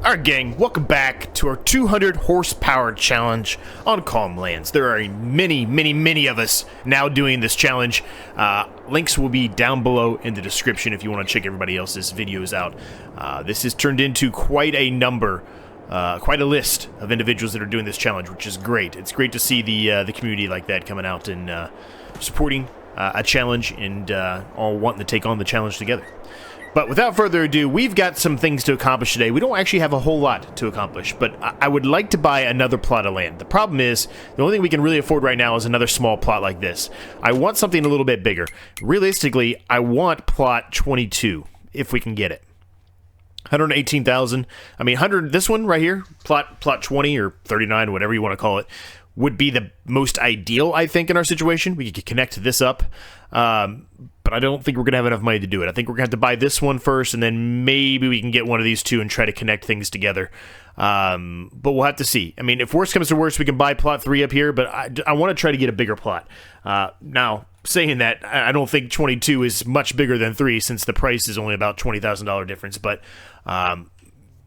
Alright gang, welcome back to our 200 horsepower challenge on CalmLands. There are many of us now doing this challenge. Links will be down below in the description if you want to check everybody else's videos out. This has turned into quite a number, quite a list of individuals that are doing this challenge, which is great. It's great to see the community like that coming out and supporting a challenge and all wanting to take on the challenge together. But without further ado, we've got some things to accomplish today. We don't actually have a whole lot to accomplish, but I would like to buy another plot of land. The problem is, the only thing we can really afford right now is another small plot like this. I want something a little bit bigger. Realistically, I want plot 22, if we can get it. 118,000. I mean, this one right here, plot 20 or 39, whatever you want to call it, would be the most ideal, I think, in our situation. We could connect this up. But I don't think we're going to have enough money to do it. I think we're going to have to buy this one first, and then maybe we can get one of these two and try to connect things together. But we'll have to see. I mean, if worst comes to worst, we can buy plot 3 up here, but I want to try to get a bigger plot. Now, saying that, I don't think 22 is much bigger than 3 since the price is only about $20,000 difference, but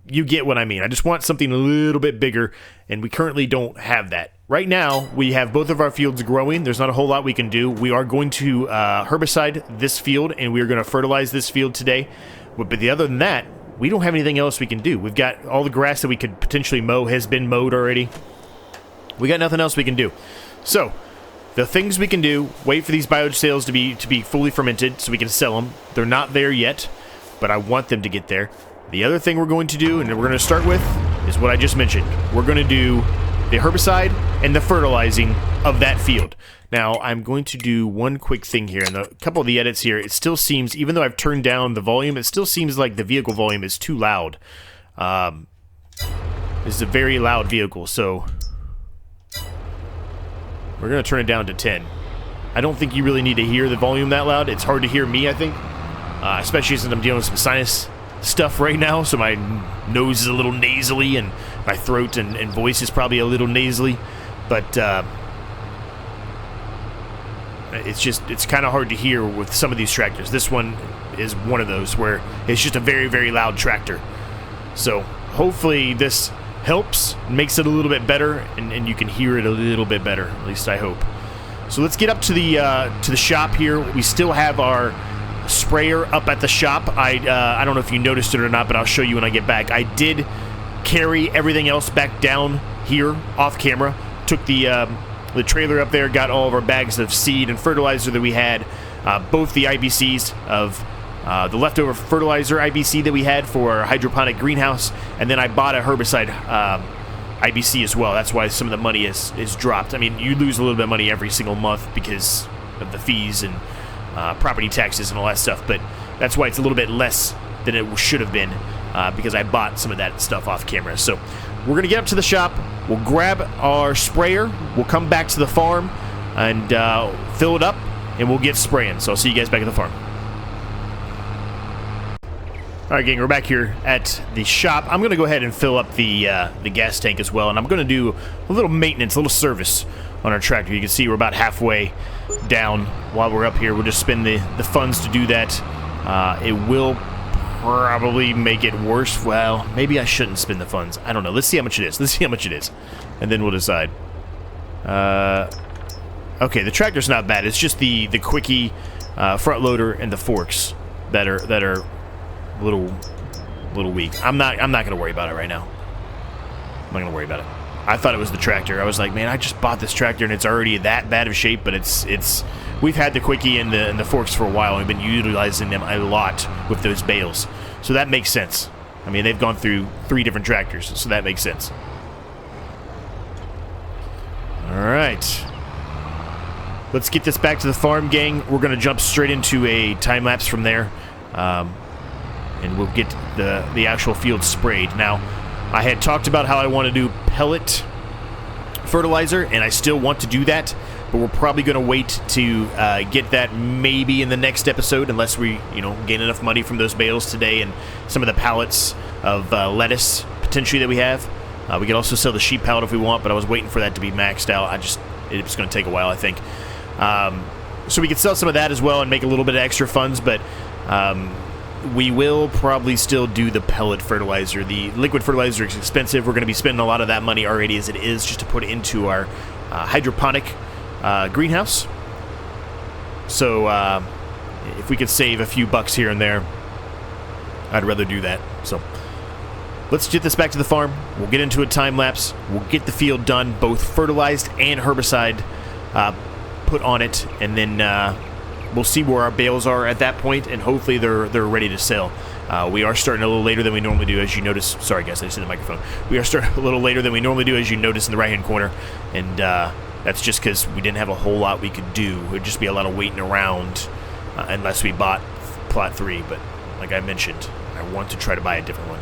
you get what I mean. I just want something a little bit bigger, and we currently don't have that. Right now, we have both of our fields growing. There's not a whole lot we can do. We are going to herbicide this field, and we are going to fertilize this field today. But other than that, we don't have anything else we can do. We've got all the grass that we could potentially mow has been mowed already. We got nothing else we can do. So, the things we can do, wait for these biode sales to be fully fermented so we can sell them. They're not there yet, but I want them to get there. The other thing we're going to do, and we're going to start with, is what I just mentioned. We're going to do the herbicide and the fertilizing of that field. Now, I'm going to do one quick thing here. In a couple of the edits here, it still seems, even though I've turned down the volume, it still seems like the vehicle volume is too loud. This is a very loud vehicle, so we're going to turn it down to 10. I don't think you really need to hear the volume that loud. It's hard to hear me, I think, especially since I'm dealing with some sinus stuff right now, so my nose is a little nasally and my throat and voice is probably a little nasally, but it's kind of hard to hear with some of these tractors. This one is one of those where it's just a very loud tractor, so hopefully this helps, makes it a little bit better, and you can hear it a little bit better, at least I hope. So let's get up to the shop here. We still have our sprayer up at the shop. I don't know if you noticed it or not, but I'll show you when I get back. I did carry everything else back down here off camera. Took the trailer up there, got all of our bags of seed and fertilizer that we had, both the IBCs of the leftover fertilizer IBC that we had for our hydroponic greenhouse, and then I bought a herbicide IBC as well. That's why some of the money is dropped. I mean, you lose a little bit of money every single month because of the fees and property taxes and all that stuff, but that's why it's a little bit less than it should have been, because I bought some of that stuff off camera. So we're gonna get up to the shop, we'll grab our sprayer, we'll come back to the farm and fill it up, and we'll get spraying. So I'll see you guys back at the farm. Alright gang, we're back here at the shop. I'm gonna go ahead and fill up the gas tank as well, and I'm gonna do a little maintenance, a little service on our tractor. You can see we're about halfway down. While we're up here, we'll just spend the funds to do that. It will probably make it worse. Well, maybe I shouldn't spend the funds. I don't know. Let's see how much it is. And then we'll decide. Okay, the tractor's not bad. It's just the quickie front loader and the forks that are a little weak. I'm not gonna worry about it right now. I'm not gonna worry about it. I thought it was the tractor. I was like, man, I just bought this tractor and it's already that bad of shape, but it's we've had the quickie and the forks for a while, and we've been utilizing them a lot with those bales. So that makes sense. I mean, they've gone through 3 different tractors, so that makes sense. Alright. Let's get this back to the farm, gang. We're gonna jump straight into a time lapse from there. And we'll get the actual field sprayed. Now, I had talked about how I want to do pellet fertilizer, and I still want to do that, but we're probably going to wait to get that maybe in the next episode, unless we, gain enough money from those bales today and some of the pallets of lettuce potentially that we have. We could also sell the sheep pallet if we want, but I was waiting for that to be maxed out. It's going to take a while, I think. So we could sell some of that as well and make a little bit of extra funds, but we will probably still do the pellet fertilizer. The liquid fertilizer is expensive. We're going to be spending a lot of that money already as it is just to put it into our hydroponic greenhouse. So if we could save a few bucks here and there, I'd rather do that. So let's get this back to the farm. We'll get into a time lapse. We'll get the field done, both fertilized and herbicide put on it, and then we'll see where our bales are at that point, and hopefully they're ready to sell. We are starting a little later than we normally do, as you notice. Sorry, guys, I just hit the microphone. We are starting a little later than we normally do, as you notice in the right-hand corner, and that's just because we didn't have a whole lot we could do. It would just be a lot of waiting around unless we bought plot 3, but like I mentioned, I want to try to buy a different one.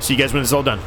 See you guys when it's all done.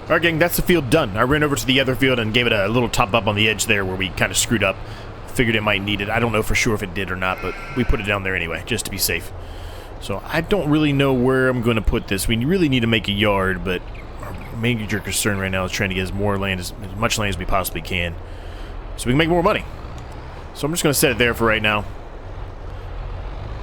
Alright gang, that's the field done. I ran over to the other field and gave it a little top up on the edge there where we kind of screwed up. Figured it might need it. I don't know for sure if it did or not, but we put it down there anyway, just to be safe. So I don't really know where I'm going to put this. We really need to make a yard, but our major concern right now is trying to get as much land as we possibly can, so we can make more money. So I'm just going to set it there for right now.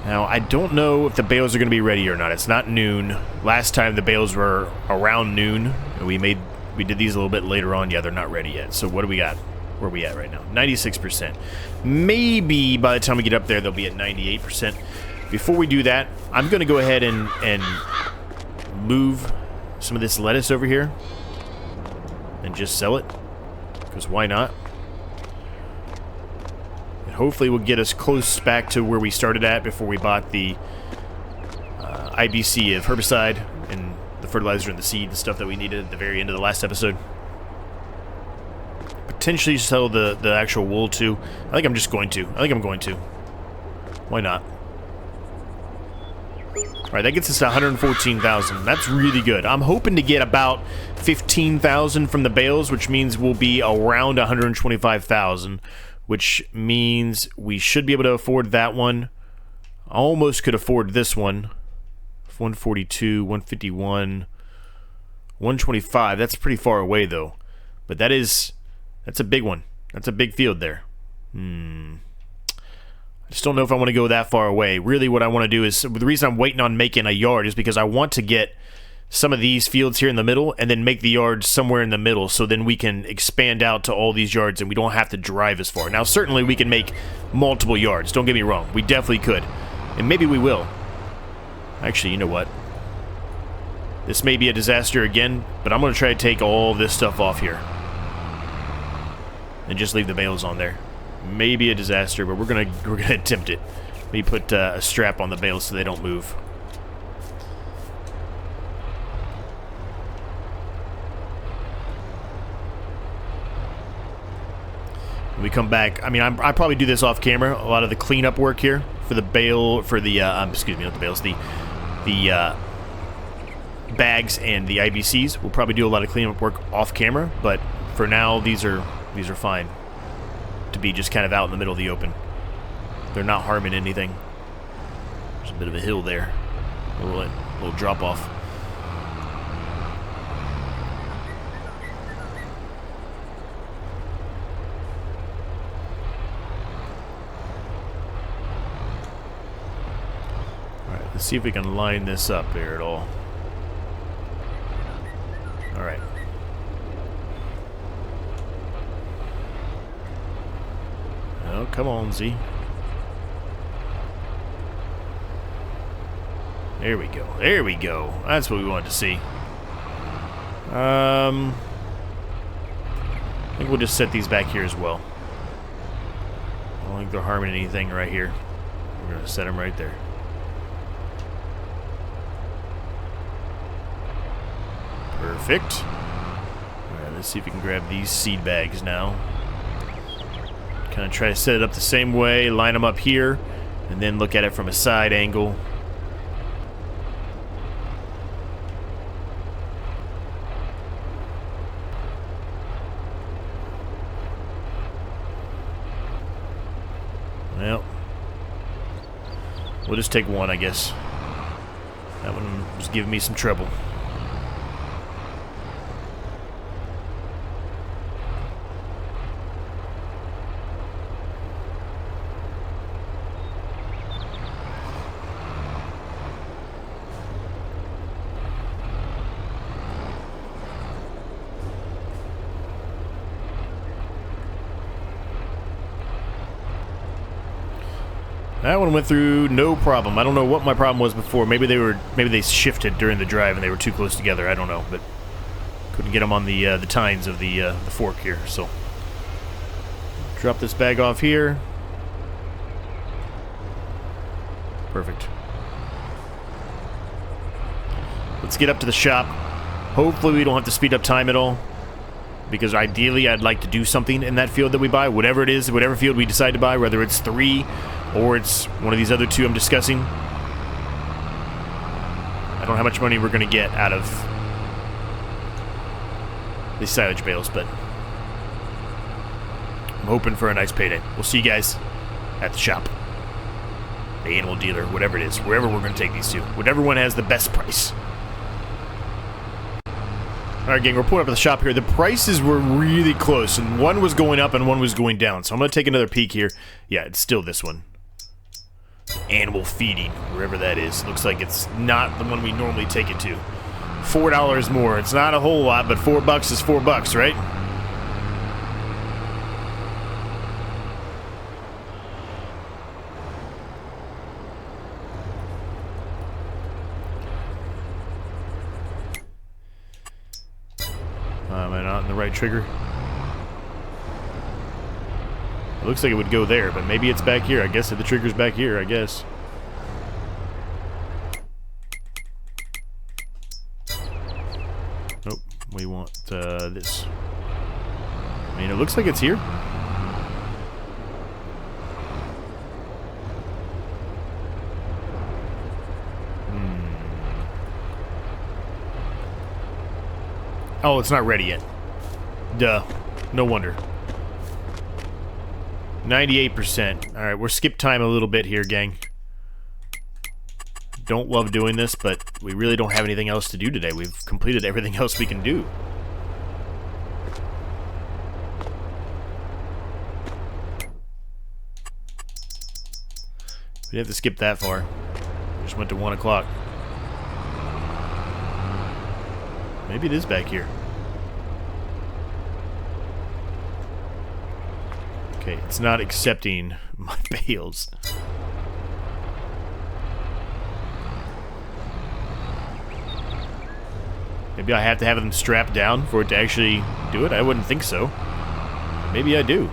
Now, I don't know if the bales are going to be ready or not. It's not noon. Last time the bales were around noon. We did these a little bit later on. Yeah, they're not ready yet. So what do we got? Where are we at right now? 96%. Maybe by the time we get up there, they'll be at 98%. Before we do that, I'm going to go ahead and move some of this lettuce over here and just sell it, because why not? And hopefully we'll get us close back to where we started at before we bought the IBC of herbicide and the fertilizer and the seed and stuff that we needed at the very end of the last episode. Potentially sell the actual wool too. I think I'm just going to. Why not? Alright, that gets us to 114,000. That's really good. I'm hoping to get about 15,000 from the bales, which means we'll be around 125,000, which means we should be able to afford that one. Almost could afford this one. 142, 151, 125. That's pretty far away though. But that's a big one. That's a big field there. I just don't know if I want to go that far away. Really what I want to do is, the reason I'm waiting on making a yard is because I want to get some of these fields here in the middle and then make the yard somewhere in the middle, so then we can expand out to all these yards and we don't have to drive as far. Now certainly we can make multiple yards, don't get me wrong. We definitely could. And maybe we will. Actually, you know what? This may be a disaster again, but I'm going to try to take all this stuff off here and just leave the bales on there. Maybe a disaster, but we're gonna attempt it. Maybe put a strap on the bales so they don't move. When we come back, I mean, I probably do this off camera. A lot of the cleanup work here for the bale, for the excuse me, not the bales, the bags and the IBCs. We'll probably do a lot of cleanup work off camera, but for now, these are fine to be just kind of out in the middle of the open. They're not harming anything. There's a bit of a hill there. A little drop off. Alright, let's see if we can line this up here at all. Alright. Oh, come on, Z. There we go. There we go. That's what we wanted to see. I think we'll just set these back here as well. I don't think they're harming anything right here. We're going to set them right there. Perfect. Alright, let's see if we can grab these seed bags now. Kind of try to set it up the same way, line them up here, and then look at it from a side angle. Well, we'll just take one, I guess. That one was giving me some trouble. That one went through no problem. I don't know what my problem was before. Maybe they shifted during the drive and they were too close together. I don't know, but couldn't get them on the tines of the fork here. So drop this bag off here. Perfect. Let's get up to the shop. Hopefully we don't have to speed up time at all, because ideally I'd like to do something in that field that we buy, whatever it is, whatever field we decide to buy, whether it's 3 or it's one of these other 2 I'm discussing. I don't know how much money we're going to get out of these silage bales, but I'm hoping for a nice payday. We'll see you guys at the shop, the animal dealer, whatever it is, wherever we're going to take these to. Whatever one has the best price. Alright, gang, we're pulling up at the shop here. The prices were really close, and one was going up and one was going down. So I'm going to take another peek here. Yeah, it's still this one. Animal feeding, wherever that is. Looks like it's not the one we normally take it to. $4 more. It's not a whole lot, but $4 is $4, right? Am I not in the right trigger? It looks like it would go there, but maybe it's back here. I guess if the trigger's back here, I guess. Nope, we want this. I mean, it looks like it's here. Oh, it's not ready yet. Duh. No wonder. 98%. Alright, we're skip time a little bit here, gang. Don't love doing this, but we really don't have anything else to do today. We've completed everything else we can do. We didn't have to skip that far. Just went to 1 o'clock. Maybe it is back here. Okay, it's not accepting my bales. Maybe I have to have them strapped down for it to actually do it? I wouldn't think so. Maybe I do.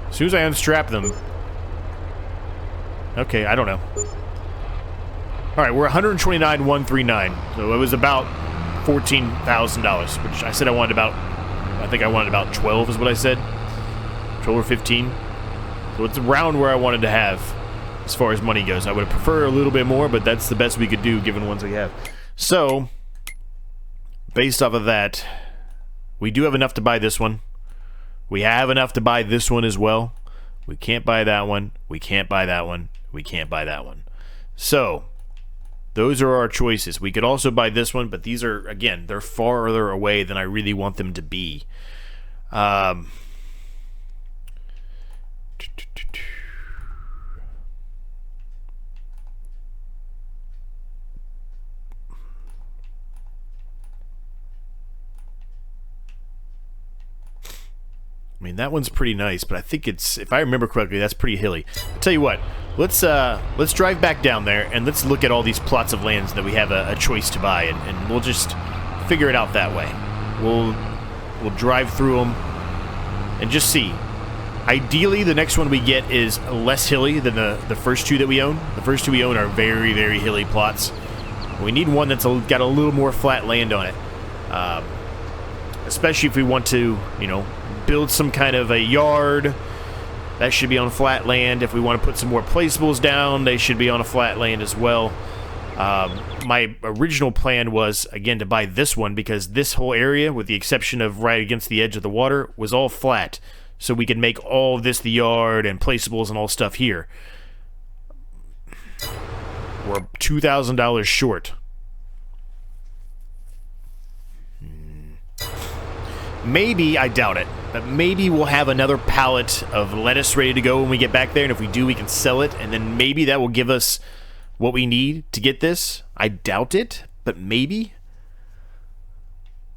As soon as I unstrap them... Okay, I don't know. Alright, we're $129,139. So it was about $14,000, which I said I wanted about... I think I wanted about 12 is what I said. 12 or 15. So it's around where I wanted to have as far as money goes. I would prefer a little bit more, but that's the best we could do given the ones we have. So, based off of that, we do have enough to buy this one. We have enough to buy this one as well. We can't buy that one. We can't buy that one. We can't buy that one. So, those are our choices. We could also buy this one, but these are, again, they're farther away than I really want them to be. I mean, that one's pretty nice, but I think it's, if I remember correctly, that's pretty hilly. I'll tell you what, let's drive back down there and let's look at all these plots of lands that we have a choice to buy, and we'll just figure it out that way. We'll drive through them and just see. Ideally, the next one we get is less hilly than the first two that we own. The first two we own are very, very hilly plots. We need one that's got a little more flat land on it. Especially if we want to, you know, build some kind of a yard. That should be on flat land. If we want to put some more placeables down, they should be on a flat land as well. My original plan was, again, to buy this one because this whole area, with the exception of right against the edge of the water, was all flat. So we could make all of this the yard and placeables and all stuff here. We're $2,000 short. Maybe, I doubt it, but maybe we'll have another pallet of lettuce ready to go when we get back there, and if we do, we can sell it, and then maybe that will give us what we need to get this. I doubt it, but maybe.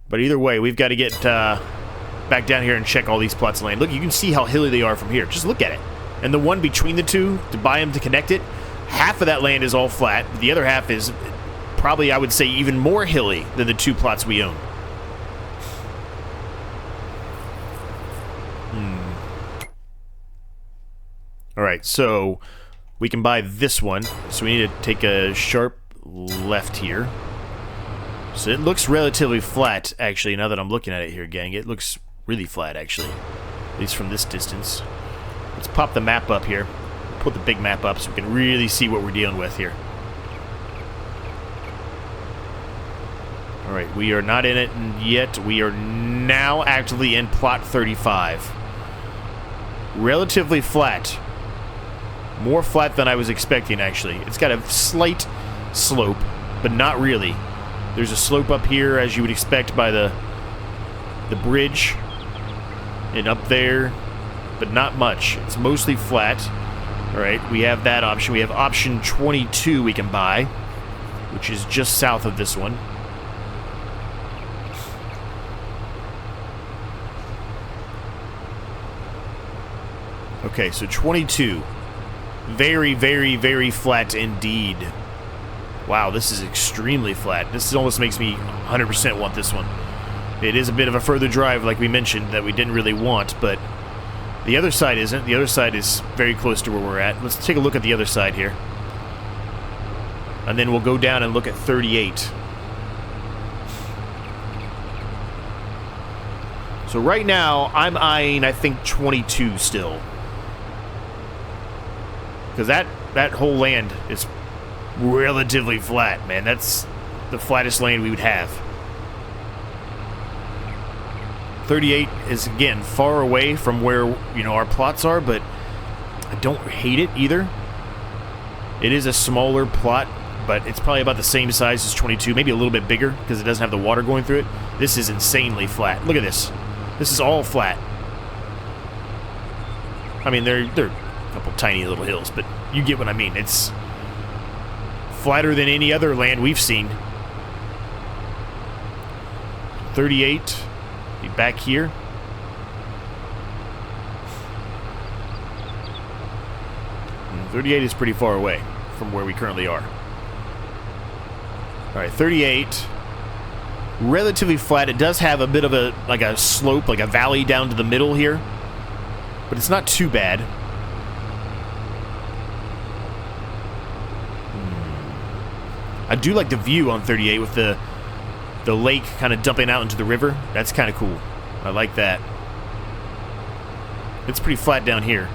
But either way, we've got to get back down here and check all these plots of land. Look, you can see how hilly they are from here. Just look at it. And the one between the two, to buy them to connect it, half of that land is all flat. The other half is probably, I would say, even more hilly than the two plots we own. Alright, so we can buy this one. So we need to take a sharp left here. So it looks relatively flat, actually, now that I'm looking at it here, gang. It looks really flat, actually. At least from this distance. Let's pop the map up here. Put the big map up so we can really see what we're dealing with here. Alright, we are not in it yet. We are now actively in plot 35. Relatively flat. More flat than I was expecting, actually. It's got a slight slope, but not really. There's a slope up here, as you would expect by the bridge. And up there, but not much. It's mostly flat. Alright, we have that option. We have option 22 we can buy, which is just south of this one. Okay, so 22. Very, very, very flat indeed. Wow, this is extremely flat. This almost makes me 100% want this one. It is a bit of a further drive, like we mentioned, that we didn't really want, but the other side isn't. The other side is very close to where we're at. Let's take a look at the other side here. And then we'll go down and look at 38. So right now, I'm eyeing, I think, 22 still. Because that whole land is relatively flat, man. That's the flattest land we would have. 38 is, again, far away from where, you know, our plots are, but I don't hate it either. It is a smaller plot, but it's probably about the same size as 22, maybe a little bit bigger because it doesn't have the water going through it. This is insanely flat. Look at this. This is all flat. I mean, they're a couple tiny little hills, but you get what I mean. It's flatter than any other land we've seen. 38. Be back here. And 38 is pretty far away from where we currently are. Alright, 38. Relatively flat. It does have a bit of a, like a slope, like a valley down to the middle here. But it's not too bad. I do like the view on 38 with the lake kind of dumping out into the river. That's kind of cool. I like that. It's pretty flat down here,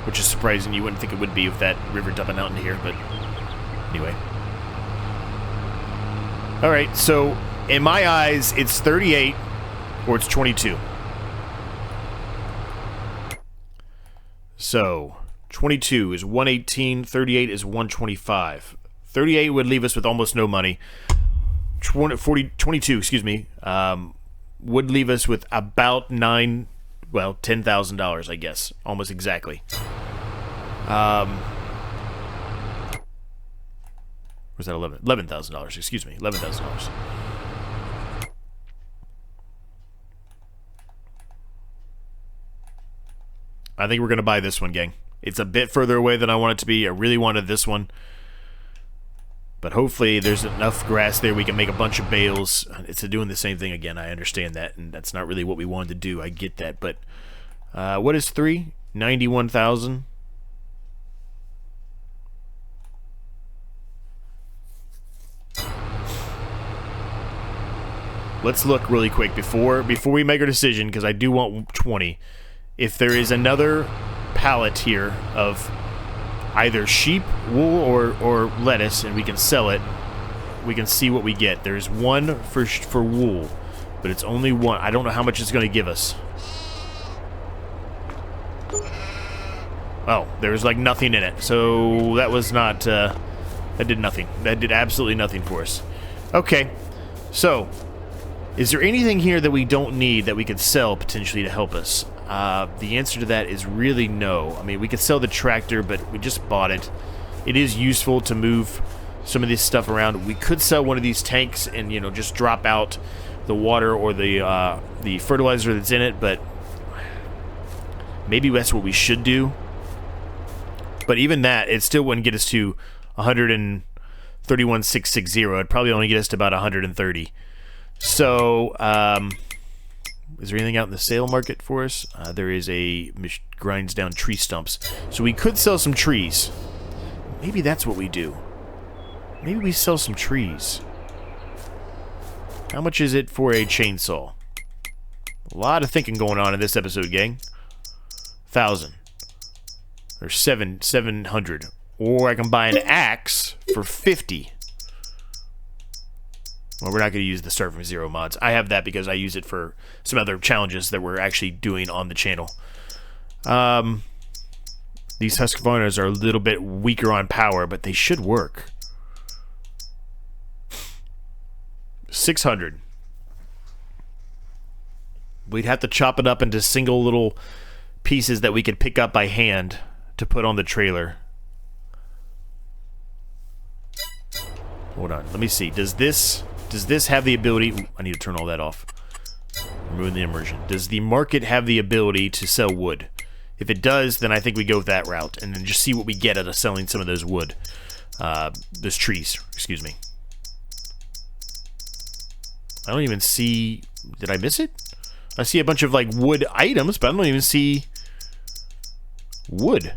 which is surprising. You wouldn't think it would be with that river dumping out into here, but anyway. Alright, so in my eyes, it's 38 or it's 22. So, 22 is 118, 38 is 125. 38 would leave us with almost no money. 22, excuse me, would leave us with about $10,000, I guess. Almost exactly. Was that $11,000, excuse me, $11,000. I think we're going to buy this one, gang. It's a bit further away than I want it to be. I really wanted this one. But hopefully there's enough grass there we can make a bunch of bales. It's doing the same thing again. I understand that, and that's not really what we wanted to do. I get that, but what is 3? 91,000. Let's look really quick before we make our decision, because I do want 20. If there is another pallet here of either sheep, wool, or lettuce, and we can sell it, we can see what we get. There's one for wool, but it's only one. I don't know how much it's going to give us. Oh, there's like nothing in it. So that was not, that did nothing. That did absolutely nothing for us. Okay, so is there anything here that we don't need that we could sell potentially to help us? The answer to that is really no. I mean, we could sell the tractor, but we just bought it. It is useful to move some of this stuff around. We could sell one of these tanks and, you know, just drop out the water or the fertilizer that's in it, but maybe that's what we should do. But even that, it still wouldn't get us to 131,660. It'd probably only get us to about 130. So, is there anything out in the sale market for us? There is a grinds down tree stumps. So we could sell some trees. Maybe that's what we do. Maybe we sell some trees. How much is it for a chainsaw? A lot of thinking going on in this episode, gang. 1,000. Or 700. Or I can buy an axe for 50. Well, we're not going to use the Start from Zero mods. I have that because I use it for some other challenges that we're actually doing on the channel. These Husqvarnas are a little bit weaker on power, but they should work. 600. We'd have to chop it up into single little pieces that we could pick up by hand to put on the trailer. Hold on, let me see. Does this have the ability... Ooh, I need to turn all that off. Remove the immersion. Does the market have the ability to sell wood? If it does, then I think we go with that route, and then just see what we get out of selling some of those wood. Those trees, excuse me. I don't even see... Did I miss it? I see a bunch of, like, wood items, but I don't even see wood.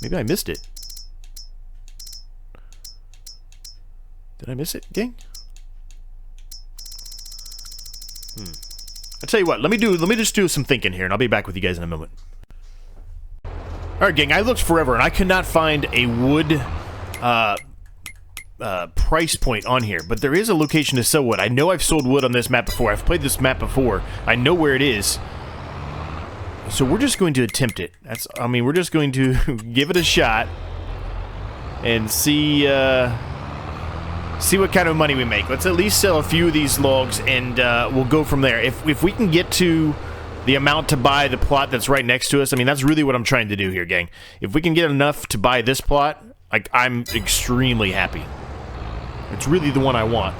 Maybe I missed it. Did I miss it, gang? I'll tell you what, let me just do some thinking here, and I'll be back with you guys in a moment. Alright, gang, I looked forever, and I could not find a wood, price point on here, but there is a location to sell wood. I know I've sold wood on this map before. I've played this map before. I know where it is. So we're just going to attempt it. We're just going to give it a shot and see what kind of money we make. Let's at least sell a few of these logs, and we'll go from there. If we can get to the amount to buy the plot that's right next to us, I mean, that's really what I'm trying to do here, gang. If we can get enough to buy this plot, like, I'm extremely happy. It's really the one I want.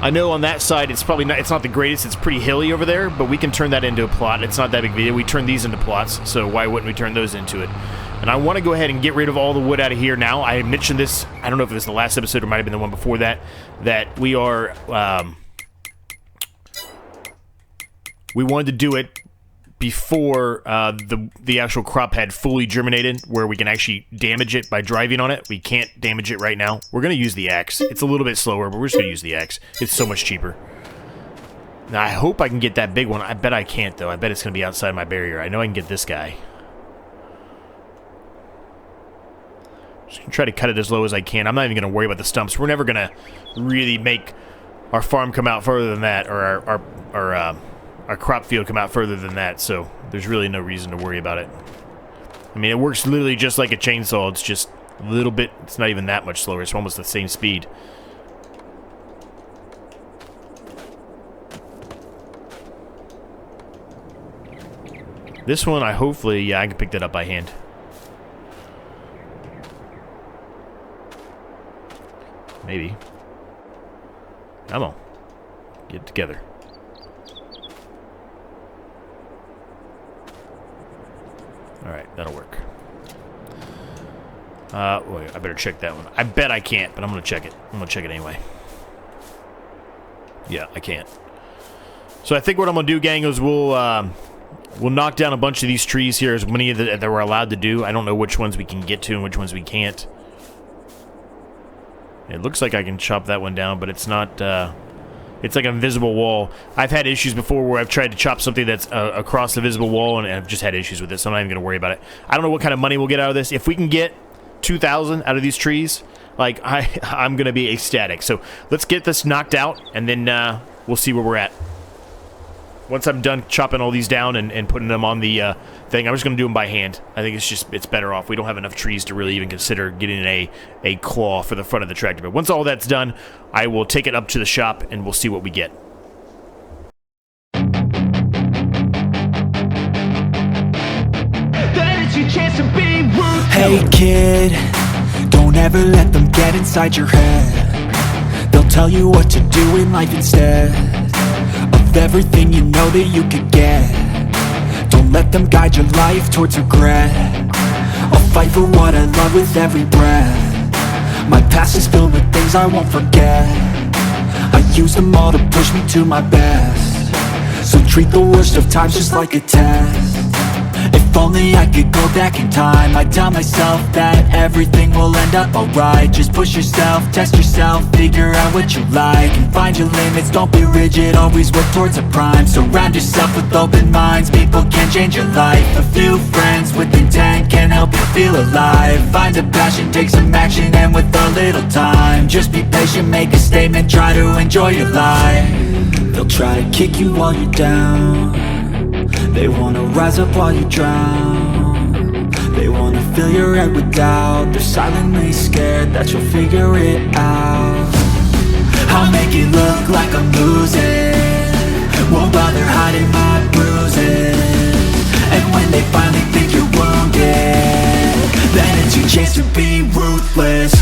I know on that side it's probably not, it's not the greatest, it's pretty hilly over there, but we can turn that into a plot. It's not that big of a deal. We turn these into plots, so why wouldn't we turn those into it? And I want to go ahead and get rid of all the wood out of here now. I mentioned this, I don't know if it was the last episode or might have been the one before that, that we are, we wanted to do it before the actual crop had fully germinated, where we can actually damage it by driving on it. We can't damage it right now. We're going to use the axe. It's a little bit slower, but we're just going to use the axe. It's so much cheaper. Now, I hope I can get that big one. I bet I can't, though. I bet it's going to be outside my barrier. I know I can get this guy. Just going to try to cut it as low as I can. I'm not even going to worry about the stumps. We're never going to really make our farm come out further than that, or our crop field come out further than that, so there's really no reason to worry about it. I mean, it works literally just like a chainsaw. It's just a little bit, it's not even that much slower. It's almost the same speed. This one, I can pick that up by hand. Maybe. Come on. Get it together. Alright, that'll work. Wait, I better check that one. I bet I can't, but I'm gonna check it. I'm gonna check it anyway. Yeah, I can't. So I think what I'm gonna do, gang, is we'll knock down a bunch of these trees here, as many that we're allowed to do. I don't know which ones we can get to and which ones we can't. It looks like I can chop that one down, but it's not, it's like an invisible wall. I've had issues before where I've tried to chop something that's across the visible wall, and I've just had issues with it, so I'm not even going to worry about it. I don't know what kind of money we'll get out of this. If we can get 2,000 out of these trees, like, I'm going to be ecstatic. So let's get this knocked out, and then we'll see where we're at. Once I'm done chopping all these down and putting them on the thing, I'm just going to do them by hand. I think it's better off. We don't have enough trees to really even consider getting a claw for the front of the tractor. But once all that's done, I will take it up to the shop and we'll see what we get. Hey kid, don't ever let them get inside your head. They'll tell you what to do in life instead of everything you know that you could get. Don't let them guide your life towards regret. I'll fight for what I love with every breath. My past is filled with things I won't forget. I use them all to push me to my best. So treat the worst of times just like a test. If only I could go back in time, I'd tell myself that everything will end up alright. Just push yourself, test yourself, figure out what you like, and find your limits, don't be rigid, always work towards a prime. Surround yourself with open minds, people can change your life. A few friends with intent can help you feel alive. Find a passion, take some action, and with a little time, just be patient, make a statement, try to enjoy your life. They'll try to kick you while you're down, they wanna rise up while you drown. They wanna fill your head with doubt, they're silently scared that you'll figure it out. I'll make it look like I'm losing, won't bother hiding my bruises. And when they finally think you're wounded, then it's your chance to be ruthless.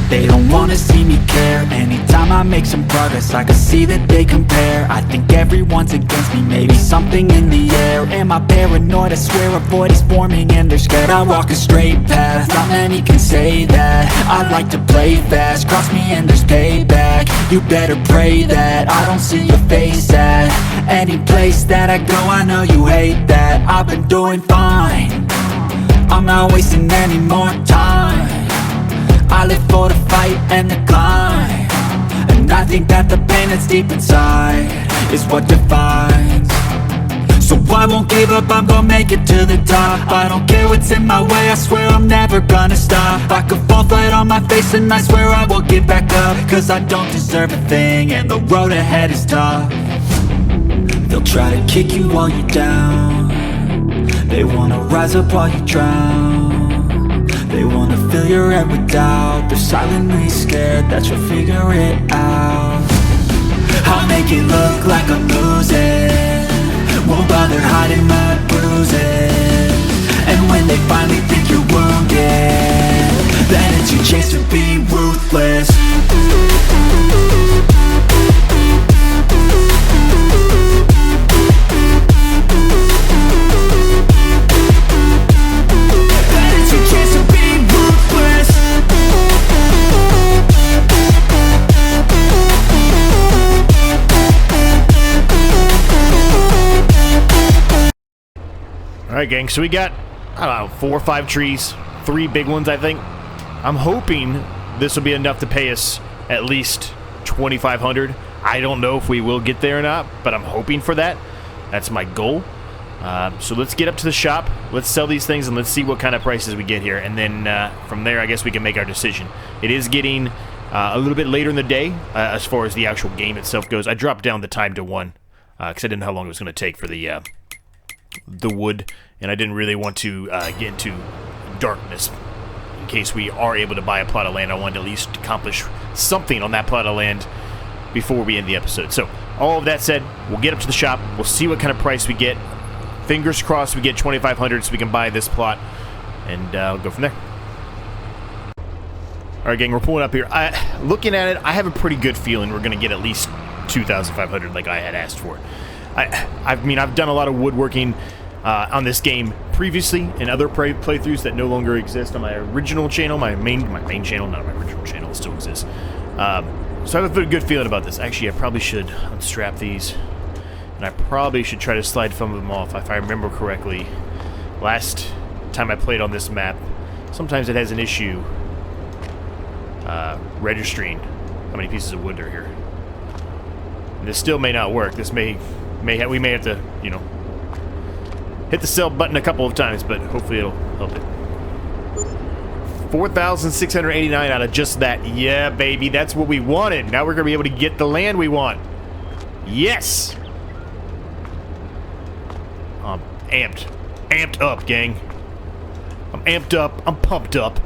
They don't wanna see me care. Anytime I make some progress, I can see that they compare. I think everyone's against me, maybe something in the air. Am I paranoid? I swear a void is forming and they're scared. I walk a straight path, not many can say that. I like to play fast, cross me and there's payback. You better pray that I don't see your face at any place that I go. I know you hate that. I've been doing fine, I'm not wasting any more time. I live for the fight and the climb, and I think that the pain that's deep inside is what defines. So I won't give up, I'm gonna make it to the top. I don't care what's in my way, I swear I'm never gonna stop. I could fall flat on my face and I swear I will get back up, cause I don't deserve a thing and the road ahead is tough. They'll try to kick you while you're down, they wanna rise up while you drown. They wanna fill your head with doubt, they're silently scared that you'll figure it out. I'll make it look like I'm losing, won't bother hiding my bruises. And when they finally think you're wounded, then it's your chance to be ruthless. Alright gang, so we got, I don't know, 4 or 5 trees, 3 big ones I think. I'm hoping this will be enough to pay us at least $2,500. I don't know if we will get there or not, but I'm hoping for that. That's my goal. So let's get up to the shop, let's sell these things, and let's see what kind of prices we get here. And then from there, I guess we can make our decision. It is getting a little bit later in the day as far as the actual game itself goes. I dropped down the time to 1 because I didn't know how long it was going to take for the wood, and I didn't really want to get into darkness. In case we are able to buy a plot of land, I wanted to at least accomplish something on that plot of land before we end the episode. So, all of that said, we'll get up to the shop, we'll see what kind of price we get. Fingers crossed we get $2,500 so we can buy this plot, and we'll go from there. Alright gang, we're pulling up here. Looking at it, I have a pretty good feeling we're going to get at least $2,500 like I had asked for. I mean, I've done a lot of woodworking on this game previously in other playthroughs that no longer exist on my original channel, my main channel, not my original channel, it still exists. So I have a good feeling about this. Actually, I probably should unstrap these, and I probably should try to slide some of them off. If I remember correctly, last time I played on this map, sometimes it has an issue registering how many pieces of wood are here. And this still may not work. This we may have to, you know, hit the sell button a couple of times, but hopefully it'll help it. 4,689 out of just that. Yeah, baby, that's what we wanted. Now we're gonna be able to get the land we want. Yes. I'm amped up, gang. I'm amped up. I'm pumped up.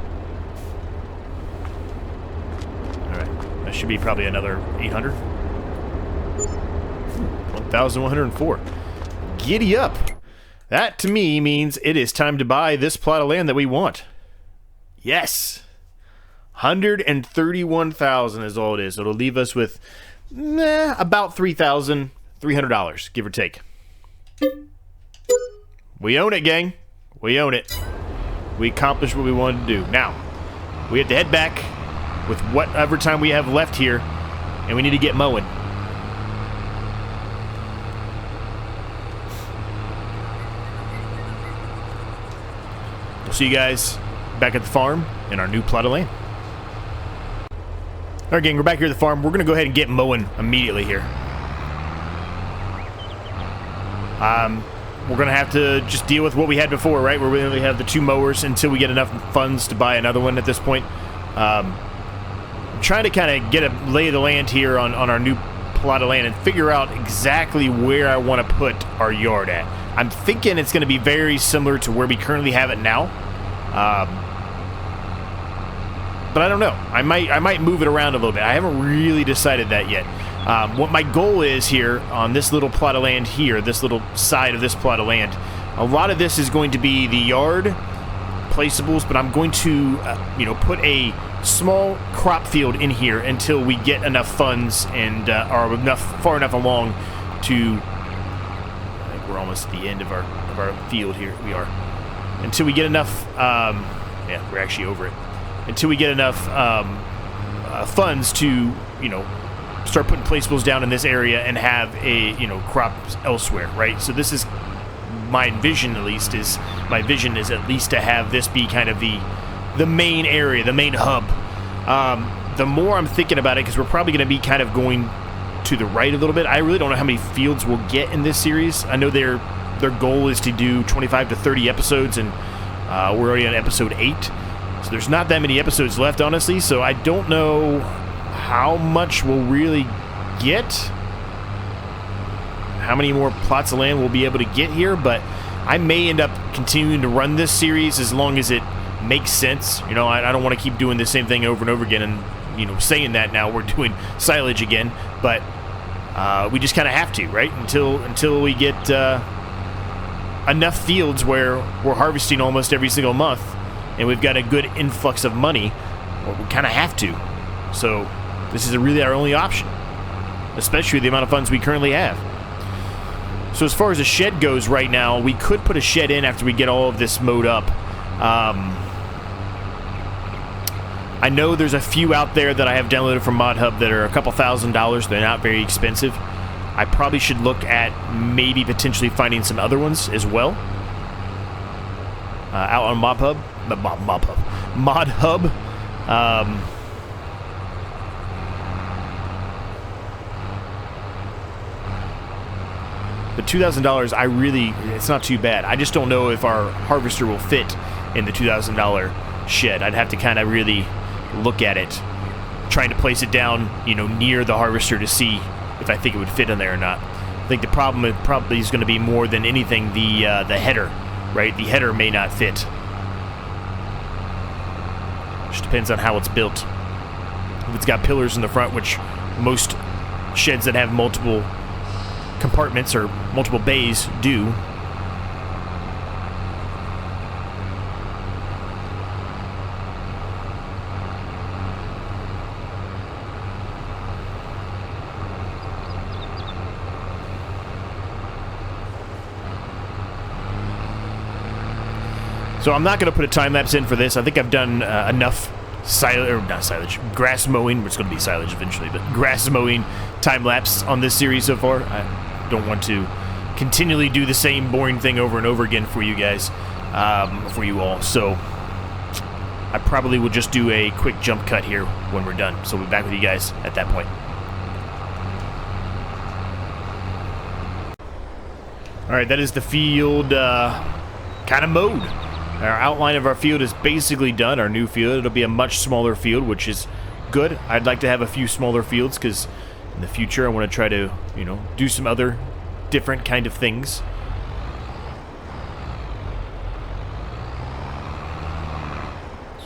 All right, that should be probably another 800. 1,104. Giddy up. That, to me, means it is time to buy this plot of land that we want. Yes. $131,000 is all it is. It'll leave us with about $3,300, give or take. We own it, gang. We own it. We accomplished what we wanted to do. Now, we have to head back with whatever time we have left here, and we need to get mowing. We'll see you guys back at the farm in our new plot of land. Alright, gang, we're back here at the farm. We're going to go ahead and get mowing immediately here. We're going to have to just deal with what we had before, right? Where we only have the 2 mowers until we get enough funds to buy another one at this point. I'm trying to kind of get a lay of the land here on our new plot of land and figure out exactly where I want to put our yard at. I'm thinking it's going to be very similar to where we currently have it now. But I don't know. I might move it around a little bit. I haven't really decided that yet. What my goal is here on this little plot of land here, this little side of this plot of land, a lot of this is going to be the yard, placeables, but I'm going to, put a small crop field in here until we get enough funds and are far enough along to. I think we're almost at the end of our field here. We are until we get enough. Yeah, we're actually over it. Until we get enough funds to, start putting placeables down in this area and have a, crops elsewhere, right? So this is my vision, at least, is to have this be kind of the main area, the main hub. The more I'm thinking about it, because we're probably going to be kind of going to the right a little bit. I really don't know how many fields we'll get in this series. I know their goal is to do 25 to 30 episodes, and we're already on episode 8. So there's not that many episodes left, honestly, so I don't know how much we'll really get, how many more plots of land we'll be able to get here, but I may end up continuing to run this series as long as it makes sense. I don't want to keep doing the same thing over and over again, and, saying that now we're doing silage again, but we just kind of have to, right? Until we get enough fields where we're harvesting almost every single month, and we've got a good influx of money, well, we kind of have to. So this is really our only option, especially the amount of funds we currently have. So as far as a shed goes right now, we could put a shed in after we get all of this mowed up. I know there's a few out there that I have downloaded from ModHub that are a couple $1,000s. They're not very expensive. I probably should look at maybe potentially finding some other ones as well. Out on ModHub. The $2,000, it's not too bad. I just don't know if our harvester will fit in the $2,000 shed. I'd have to kind of really look at it, trying to place it down, near the harvester to see if I think it would fit in there or not. I think the problem probably is going to be more than anything the header, right? The header may not fit. Just depends on how it's built. If it's got pillars in the front, which most sheds that have multiple compartments or multiple bays do. So I'm not going to put a time lapse in for this. I think I've done enough grass mowing, which is going to be silage eventually, but grass mowing time lapse on this series so far. I don't want to continually do the same boring thing over and over again for you guys, for you all. So I probably will just do a quick jump cut here when we're done. So we'll be back with you guys at that point. All right, that is the field kind of mowed. Our outline of our field is basically done, our new field. It'll be a much smaller field, which is good. I'd like to have a few smaller fields because in the future I want to try to, do some other different kind of things.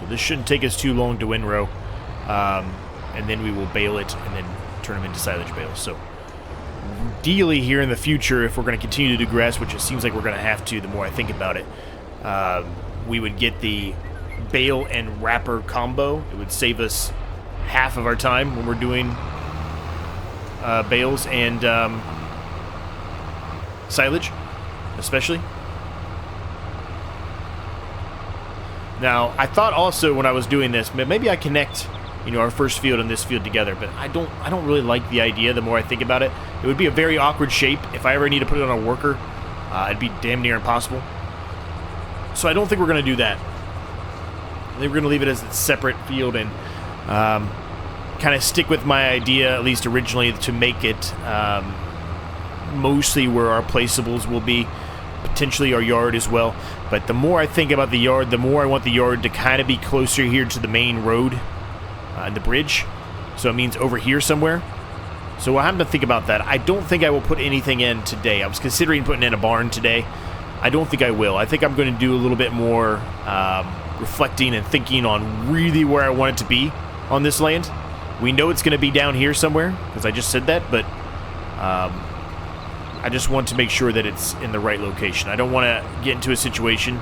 So this shouldn't take us too long to windrow. And then we will bale it and then turn them into silage bales. So ideally here in the future, if we're going to continue to do grass, which it seems like we're going to have to the more I think about it, we would get the bale and wrapper combo. It would save us half of our time when we're doing bales and silage, especially. Now, I thought also when I was doing this, maybe I connect, our first field and this field together, but I don't really like the idea. The more I think about it, it would be a very awkward shape. If I ever need to put it on a worker, it'd be damn near impossible. So I don't think we're going to do that. I think we're going to leave it as a separate field and kind of stick with my idea, at least originally, to make it mostly where our placeables will be, potentially our yard as well. But the more I think about the yard, the more I want the yard to kind of be closer here to the main road and the bridge. So it means over here somewhere. So I have to think about that. I don't think I will put anything in today. I was considering putting in a barn today. I don't think I will. I think I'm going to do a little bit more reflecting and thinking on really where I want it to be on this land. We know it's going to be down here somewhere, because I just said that, but I just want to make sure that it's in the right location. I don't want to get into a situation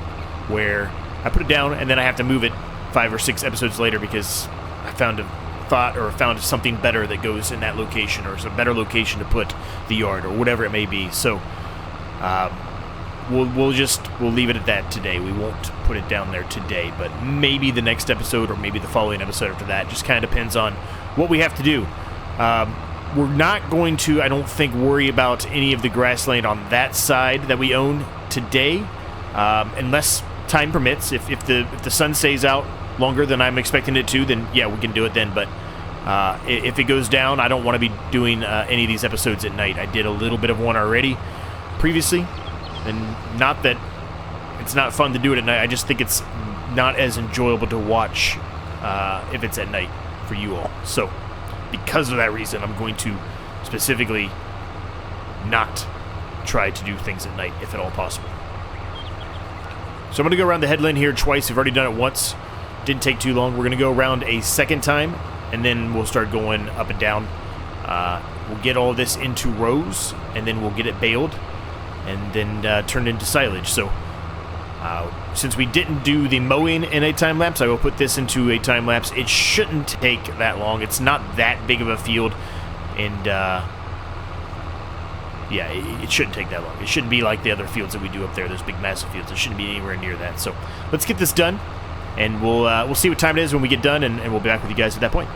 where I put it down and then I have to move it 5 or 6 episodes later because I found a thought or found something better that goes in that location, or some better location to put the yard, or whatever it may be. So we'll leave it at that today. We won't put it down there today, but maybe the next episode or maybe the following episode after that. Just kind of depends on what we have to do. We're not going to, I don't think, worry about any of the grassland on that side that we own today, unless time permits. If the sun stays out longer than I'm expecting it to, then yeah, we can do it then. But if it goes down, I don't want to be doing any of these episodes at night. I did a little bit of one already previously, and not that it's not fun to do it at night. I just think it's not as enjoyable to watch if it's at night for you all. So because of that reason, I'm going to specifically not try to do things at night, if at all possible. So I'm going to go around the headland here twice. We've already done it once. Didn't take too long. We're going to go around a second time, and then we'll start going up and down. We'll get all this into rows, and then we'll get it baled, and then turned into silage. So since we didn't do the mowing in a time lapse, I will put this into a time lapse. It shouldn't take that long. It's not that big of a field, and yeah, it shouldn't take that long. It shouldn't be like the other fields that we do up there, those big massive fields. It shouldn't be anywhere near that. So let's get this done, and we'll see what time it is when we get done, and we'll be back with you guys at that point.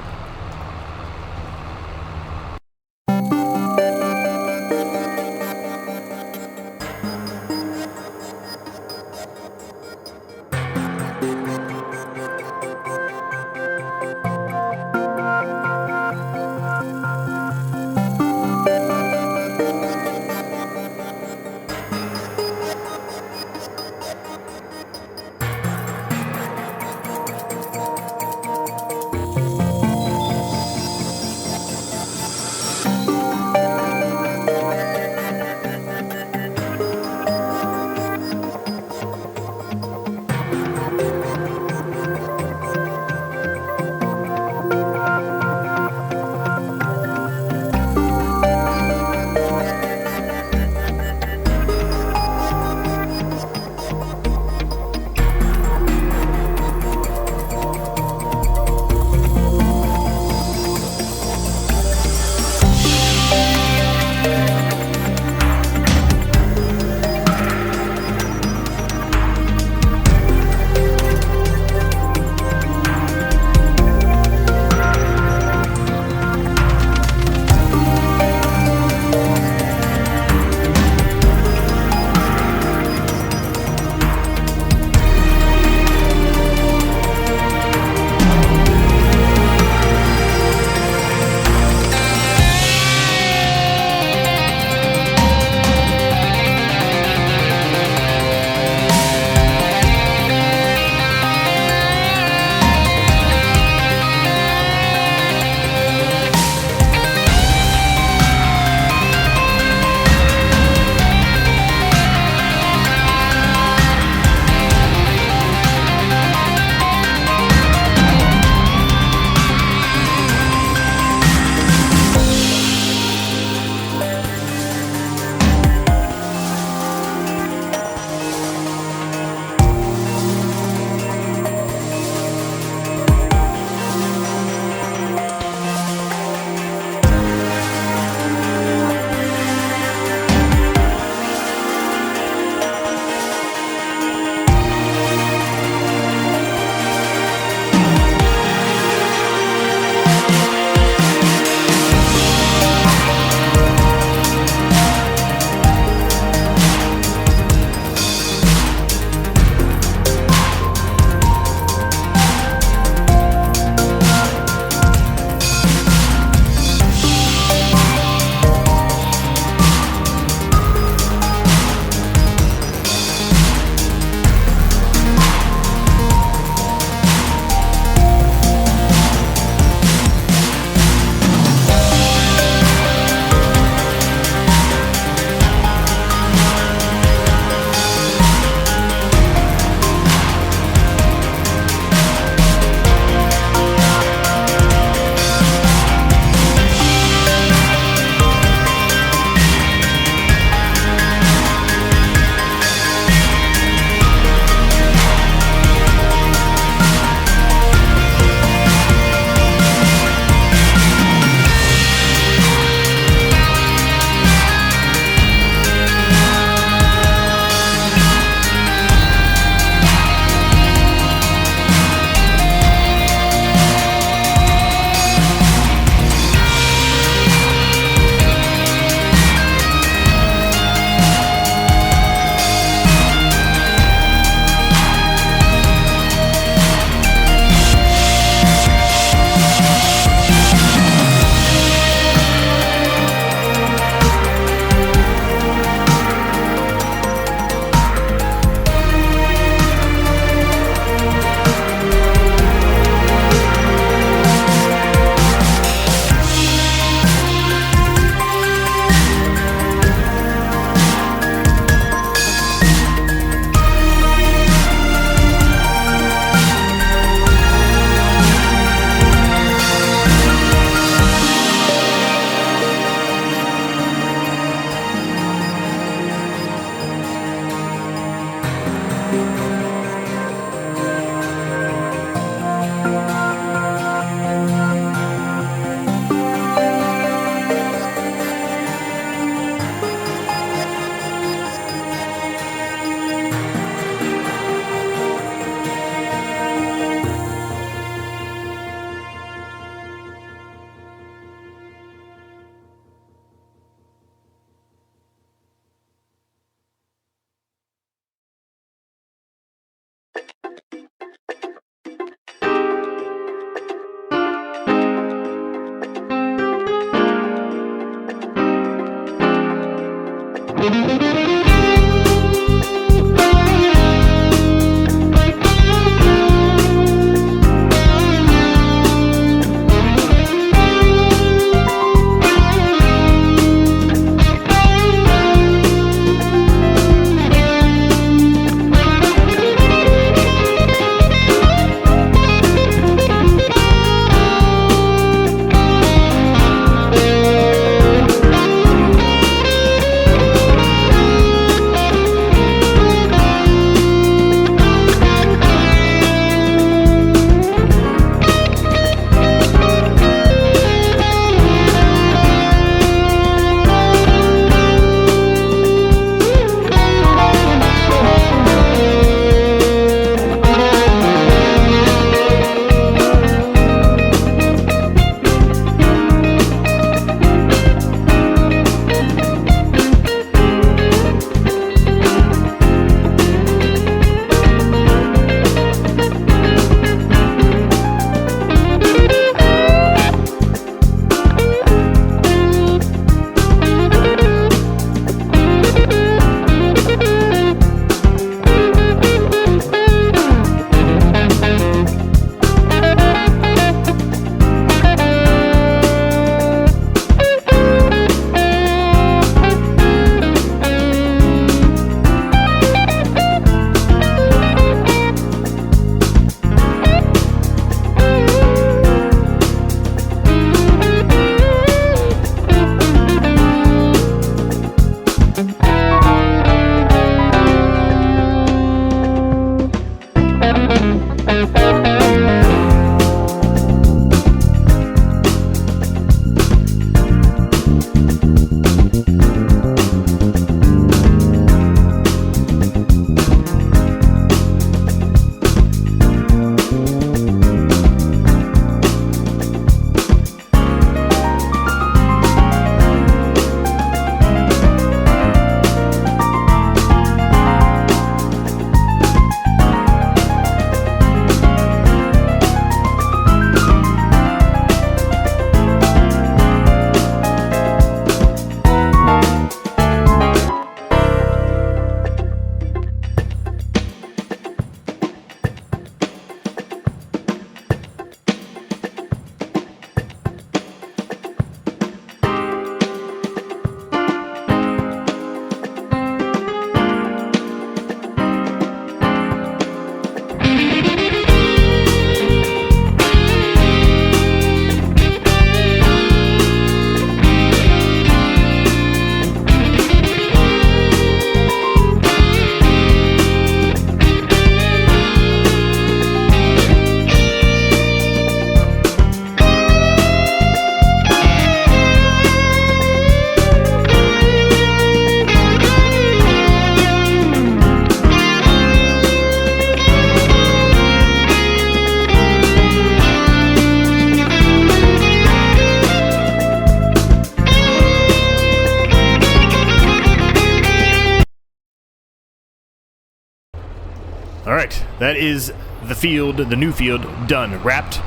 Alright, that is the field, the new field, done. Wrapped.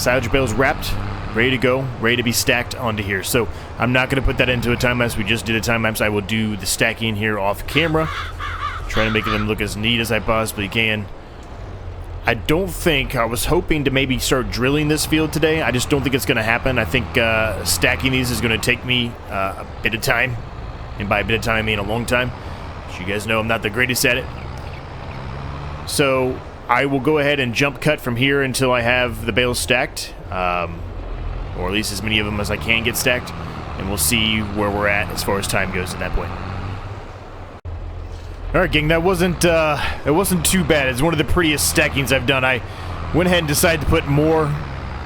Silage bales wrapped, ready to go, ready to be stacked onto here. So I'm not going to put that into a time lapse. We just did a time lapse. I will do the stacking here off camera. Trying to make them look as neat as I possibly can. I don't think, I was hoping to maybe start drilling this field today. I just don't think it's going to happen. I think stacking these is going to take me a bit of time. And by a bit of time, I mean a long time. As you guys know, I'm not the greatest at it. So I will go ahead and jump cut from here until I have the bales stacked. Or at least as many of them as I can get stacked. And we'll see where we're at as far as time goes at that point. Alright, gang, that wasn't it wasn't too bad. It's one of the prettiest stackings I've done. I went ahead and decided to put more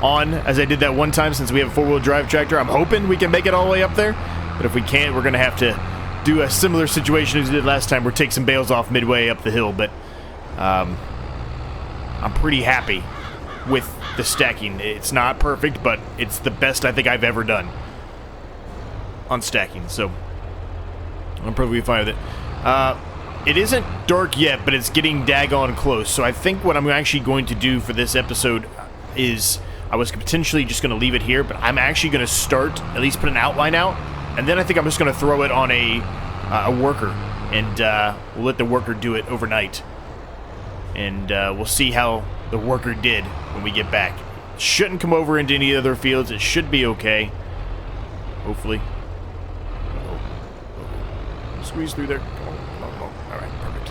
on, as I did that one time since we have a 4-wheel drive tractor. I'm hoping we can make it all the way up there, but if we can't, we're going to have to do a similar situation as we did last time, where take some bales off midway up the hill. But I'm pretty happy with the stacking. It's not perfect, but it's the best I think I've ever done on stacking, so I'm perfectly fine with it. It isn't dark yet, but it's getting daggone close, so I think what I'm actually going to do for this episode is, I was potentially just going to leave it here, but I'm actually going to start, at least put an outline out, and then I think I'm just going to throw it on a worker, and we'll let the worker do it overnight, and we'll see how the worker did when we get back. Shouldn't come over into any other fields. It should be okay, hopefully. Squeeze through there. All right, perfect.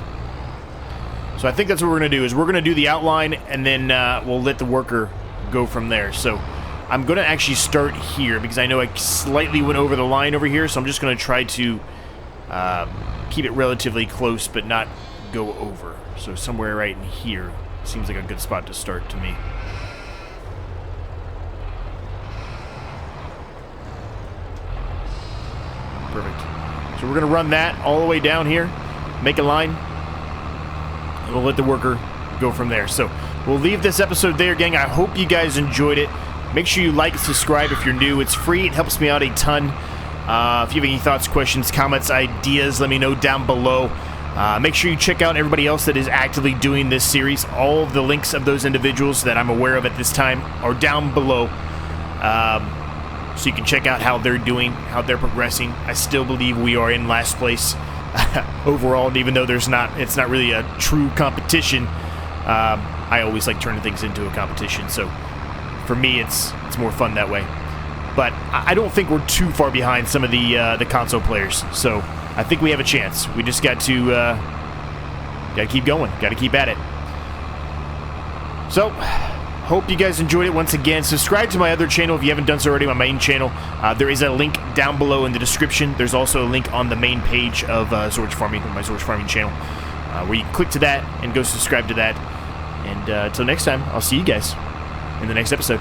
So I think that's what we're going to do, is we're going to do the outline, and then we'll let the worker go from there. So I'm going to actually start here, because I know I slightly went over the line over here, so I'm just going to try to keep it relatively close, but not go over. So somewhere right in here seems like a good spot to start to me. Perfect. So we're going to run that all the way down here, make a line, and we'll let the worker go from there. So we'll leave this episode there, gang. I hope you guys enjoyed it. Make sure you like and subscribe if you're new. It's free. It helps me out a ton. If you have any thoughts, questions, comments, ideas, let me know down below. Make sure you check out everybody else that is actively doing this series. All of the links of those individuals that I'm aware of at this time are down below. So you can check out how they're doing, how they're progressing. I still believe we are in last place overall, and even though it's not really a true competition, I always like turning things into a competition. So for me, it's more fun that way. But I don't think we're too far behind some of the console players. So I think we have a chance. We just got to keep going, got to keep at it. So hope you guys enjoyed it. Once again, subscribe to my other channel if you haven't done so already, my main channel. There is a link down below in the description. There's also a link on the main page of Zorch Farming, my Zorch Farming channel, where you can click to that and go subscribe to that. And until next time, I'll see you guys in the next episode.